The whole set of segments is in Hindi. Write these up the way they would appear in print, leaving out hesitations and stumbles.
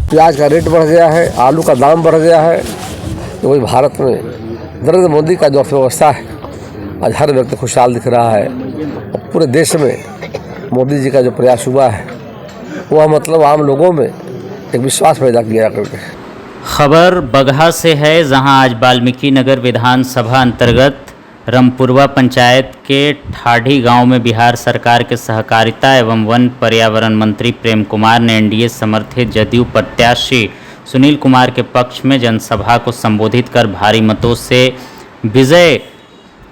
प्याज का रेट बढ़ गया है, आलू का दाम बढ़ गया है। तो वही भारत में नरेंद्र मोदी का जो अर्थव्यवस्था है, आज हर व्यक्ति खुशहाल दिख रहा है। और पूरे देश में मोदी जी का जो प्रयास हुआ है वह मतलब आम लोगों में एक विश्वास पैदा किया करके। खबर बगहा से है, जहां आज वाल्मीकि नगर विधानसभा अंतर्गत रमपुरवा पंचायत के ठाठी गांव में बिहार सरकार के सहकारिता एवं वन पर्यावरण मंत्री प्रेम कुमार ने एनडीए समर्थित जदयू प्रत्याशी सुनील कुमार के पक्ष में जनसभा को संबोधित कर भारी मतों से विजय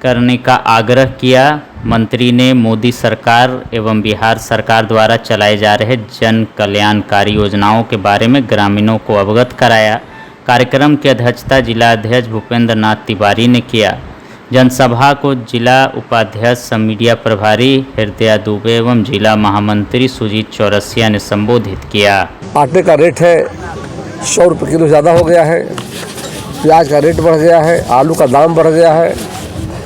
करने का आग्रह किया। मंत्री ने मोदी सरकार एवं बिहार सरकार द्वारा चलाए जा रहे जन कल्याणकारी योजनाओं के बारे में ग्रामीणों को अवगत कराया। कार्यक्रम की अध्यक्षता जिला अध्यक्ष भूपेंद्र नाथ तिवारी ने किया। जनसभा को जिला उपाध्यक्ष मीडिया प्रभारी हृदय दुबे एवं जिला महामंत्री सुजीत चौरसिया ने संबोधित किया। आटे का रेट है 100 रुपये किलो ज़्यादा हो गया है, प्याज का रेट बढ़ गया है, आलू का दाम बढ़ गया है।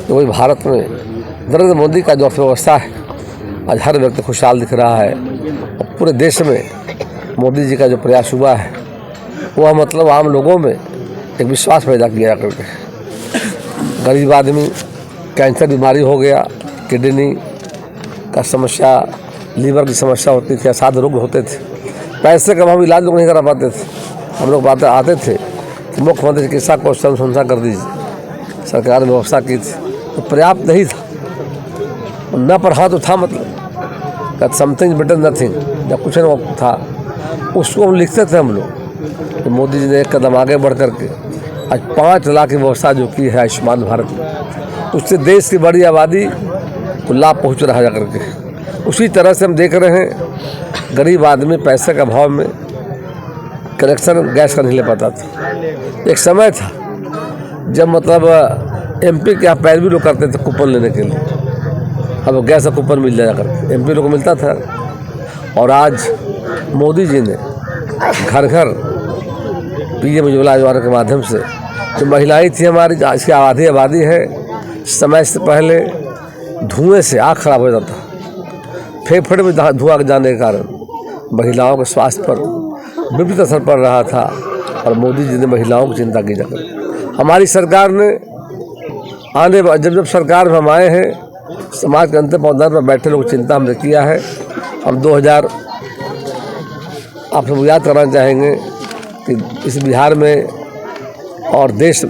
तो वही भारत में नरेंद्र मोदी का जो अर्थव्यवस्था है, आज हर व्यक्ति खुशहाल दिख रहा है। और पूरे देश में मोदी जी का जो प्रयास हुआ है वह मतलब आम लोगों में एक विश्वास पैदा किया करके। गरीब आदमी कैंसर बीमारी हो गया, किडनी का समस्या, लीवर की समस्या होती थी, असाध्य रोग होते थे, पैसे का अभाव इलाज लोग नहीं करा पाते थे। हम लोग बातें आते थे कि मुख्यमंत्री चिकित्सा को अनुशंसा कर दीजिए, सरकार ने व्यवस्था की थी तो पर्याप्त नहीं था, न पर हाँ तो था, मतलब समथिंग बेटर नथिंग, जब कुछ न था उसको हम लिखते थे हम लोग। तो मोदी जी ने एक कदम आगे बढ़ करके आज 5 लाख की व्यवस्था जो की है आयुष्मान भारत में, उससे देश की बड़ी आबादी को लाभ पहुँच रहा है करके। उसी तरह से हम देख रहे हैं गरीब आदमी पैसे का अभाव में कनेक्शन गैस का नहीं ले पाता था। एक समय था जब मतलब एमपी के यहाँ पैरवी लोग करते थे कूपन लेने के लिए, अब गैस का कूपन मिल जाया करके एमपी लोग को मिलता था। और आज मोदी जी ने घर घर पीएम उज्ज्वला योजना के माध्यम से जो महिलाएं थी हमारी, आज की आधी आबादी है, समय से पहले धुएं से आँख खराब हो जाता, फेफड़े में धुआं जाने के कारण महिलाओं के स्वास्थ्य पर विपरीत असर पड़ रहा था। और मोदी जी ने महिलाओं की चिंता की जाकर हमारी सरकार ने जब सरकार में हम आए हैं, समाज के अंतिम पौधार पर बैठे लोग चिंता हमने किया है। हम 2000 आप सब याद कराना चाहेंगे कि इस बिहार में और देश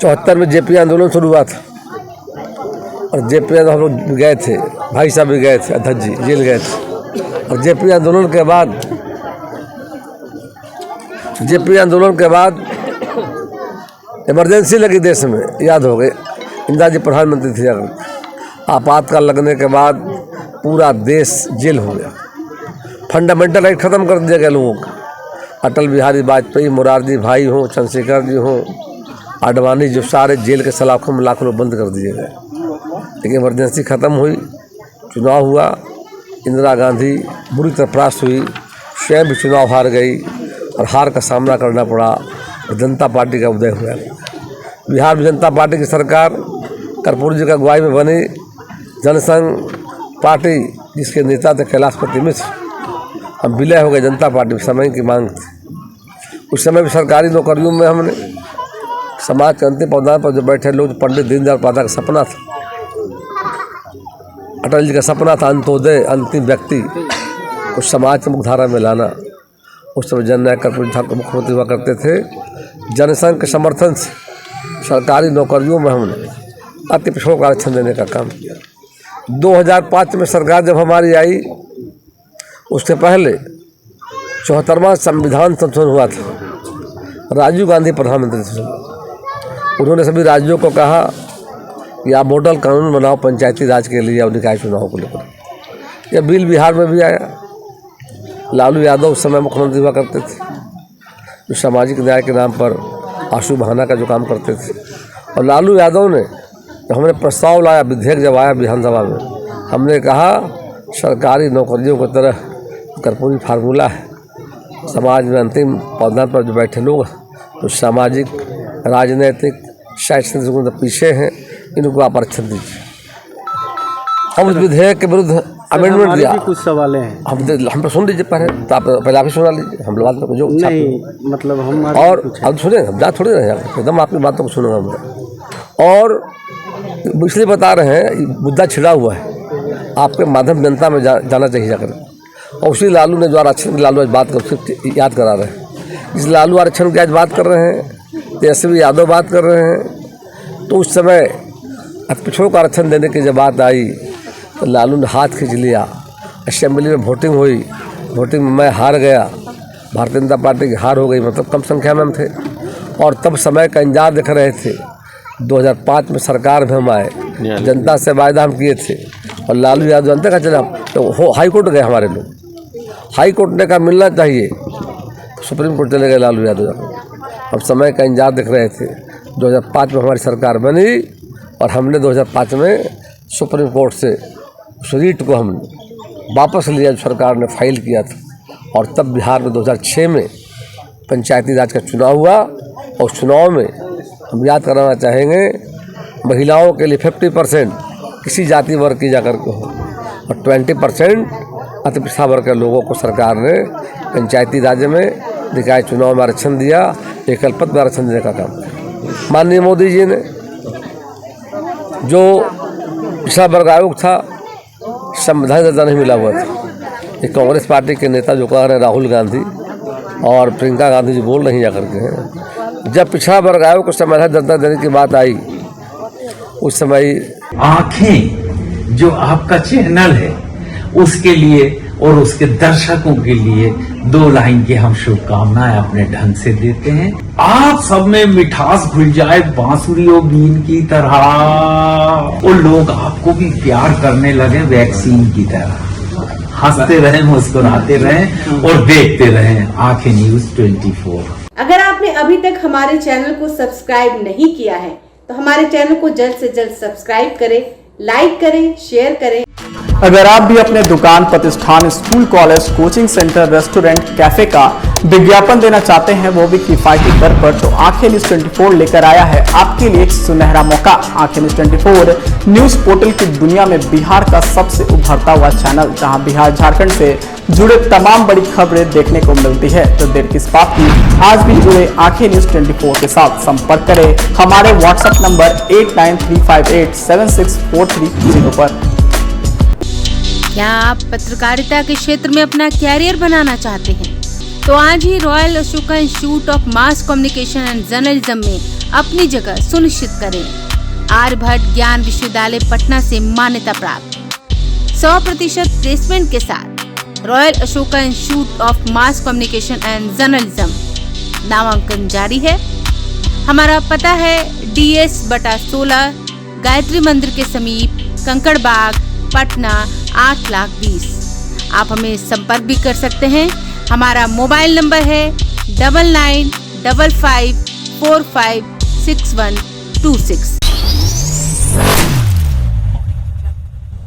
74 में जेपी आंदोलन शुरू हुआ था। और जेपी आंदोलन हम लोग गए थे, भाई साहब भी गए थे, अध्यक्ष जी जेल गए थे। और जेपी आंदोलन के बाद इमरजेंसी लगी देश में, याद हो गए, इंदिरा जी प्रधानमंत्री थे। आपातकाल लगने के बाद पूरा देश जेल हो गया, फंडामेंटल राइट ख़त्म कर दिया गया लोगों का। अटल बिहारी वाजपेयी, मोरारजी भाई हों, चंद्रशेखर जी हों, आडवाणी, जो सारे जेल के सलाखों में लाखों लोग बंद कर दिए गए। लेकिन इमरजेंसी ख़त्म हुई, चुनाव हुआ, इंदिरा गांधी बुरी तरह परास्त हुई, स्वयं भी चुनाव हार गई और हार का सामना करना पड़ा। और जनता पार्टी का उदय हुआ। बिहार में जनता पार्टी की सरकार कर्पूरी जी का अगुवाई में बनी। जनसंघ पार्टी जिसके नेता थे कैलाशपति मिश्र, हम विलय हो गए जनता पार्टी, समय की मांग थी। उस समय भी सरकारी नौकरियों में हमने समाज के अंतिम पौधार पर जो बैठे लोग, पंडित दीनदयाल उपाध्याय का सपना था, अटल जी का सपना था, अंत्योदय, अंतिम व्यक्ति को समाज की मुख्यधारा में लाना। उस समय जननायक कर्पूरी ठाकुर मुख्यमंत्री हुआ करते थे। जनसंघ के समर्थन से सरकारी नौकरियों में हमने अति पिछड़ों को आरक्षण देने का काम किया। 2005 में सरकार जब हमारी आई, उससे पहले 74वां संविधान संशोधन हुआ था। राजीव गांधी प्रधानमंत्री थे। उन्होंने सभी राज्यों को कहा कि आप मॉडल कानून बनाओ पंचायती राज के लिए और निकाय चुनाव को लेकर। यह बिल बिहार में भी आया। लालू यादव उस समय मुख्यमंत्री हुआ करते थे, जो सामाजिक न्याय के नाम पर आशु बहाना का जो काम करते थे। और लालू यादव ने, जब हमने प्रस्ताव लाया, विधेयक जब आया विधानसभा में, हमने कहा सरकारी नौकरियों की तरह कर्पूरी फार्मूला है, समाज में अंतिम पौधार पर जो बैठे लोग जो सामाजिक, राजनीतिक, शैक्षणिक पीछे हैं, इनको आप आरक्षण दीजिए। हम उस विधेयक के विरुद्ध अमेंडमेंट दिया। भी कुछ सवाल हैं। हम तो सुन लीजिए पहले, तो आप पहले आप ही सुना लीजिए, हम बाद में जो नहीं मतलब हम और अब सुने, हम जा थोड़ी रहे हैं, एकदम आपकी बातों को सुनूंगा मैं। और इसलिए बता रहे हैं, मुद्दा छिड़ा हुआ है, आपके माध्यम जनता में जाना चाहिए जाकर। और उसी लालू ने जो आरक्षण की लालू आज बात कर याद करा रहे हैं, इस लालू आरक्षण की आज बात कर रहे हैं, तेजस्वी यादव बात कर रहे हैं। तो उस समय पिछड़ों को आरक्षण देने की जब बात आई तो लालू ने हाथ खींच लिया। असेंबली में वोटिंग हुई, वोटिंग में मैं हार गया, भारतीय जनता पार्टी की हार हो गई, मतलब कम संख्या में हम थे। और तब समय का इंतजार देख रहे थे। 2005 में सरकार में हम आए, जनता से वायदा हम किए थे, और लालू यादव जनता का चला तो हाई कोर्ट गए हमारे लोग। हाई कोर्ट ने कहा मिलना चाहिए, सुप्रीम कोर्ट चले गए लालू यादव। अब समय का इंतजार देख रहे थे। 2005 में हमारी सरकार बनी और हमने 2005 में सुप्रीम कोर्ट से उस रीट को हम वापस लिया जो सरकार ने फाइल किया था। और तब बिहार में 2006 में पंचायती राज का चुनाव हुआ, और चुनाव में हम याद कराना चाहेंगे, महिलाओं के लिए 50% किसी जाति वर्ग की जाकर के हो, और 20% अति पिछड़ा वर्ग के लोगों को सरकार ने पंचायती राज में निकाय चुनाव में आरक्षण दिया, एकल पद में आरक्षण देने का काम। माननीय मोदी जी ने जो पिछड़ा वर्ग आयोग था, संविधान दर्जा नहीं मिला हुआ था। एक कांग्रेस पार्टी के नेता जो कह रहे हैं राहुल गांधी और प्रियंका गांधी जी बोल नहीं जाकर के हैं, जब पिछड़ा वर्ग आयोग को संविधान दर्जा देने की बात आई, उस समय आंखें जो आपका चैनल है उसके लिए और उसके दर्शकों के लिए 2 लाइन की हम शुभकामनाएं अपने ढंग से देते हैं। आप सब में मिठास घुल जाए बांसुरियों बीन की तरह, और लोग आपको भी प्यार करने लगे वैक्सीन की तरह। हंसते रहें, मुस्कुराते रहें और देखते रहें आंखें न्यूज 24। अगर आपने अभी तक हमारे चैनल को सब्सक्राइब नहीं किया है तो हमारे चैनल को जल्द से जल्द सब्सक्राइब करें, लाइक करें, शेयर करें। अगर आप भी अपने दुकान, प्रतिष्ठान, school, college, coaching centre, restaurant, cafe का विज्ञापन देना चाहते हैं, वो भी किफायती दर पर, तो आंखें न्यूज 24 लेकर आया है आपके लिए एक सुनहरा मौका। आंखें न्यूज 24 न्यूज पोर्टल की दुनिया में बिहार का सबसे उभरता हुआ चैनल, जहां बिहार झारखंड से जुड़े तमाम बड़ी खबरें देखने को मिलती है। तो देर किस बात की, आज भी जुड़े आंखें न्यूज 24 के साथ। संपर्क करें हमारे व्हाट्सएप नंबर 8935876430 पर। क्या आप पत्रकारिता के क्षेत्र में अपना कैरियर बनाना चाहते हैं? तो आज ही Royal Ashoka Institute of Mass Communication and Journalism में अपनी जगह सुनिश्चित करें। आर्यभट्ट ज्ञान विश्वविद्यालय पटना से मान्यता प्राप्त 100% प्लेसमेंट के साथ royal Ashoka Institute of Mass Communication and journalism नामांकन जारी है। हमारा पता है DS/16 गायत्री मंदिर के समीप, कंकड़ बाग, पटना 8,20,000। आप हमें संपर्क भी कर सकते हैं। हमारा मोबाइल नंबर है 9955456126।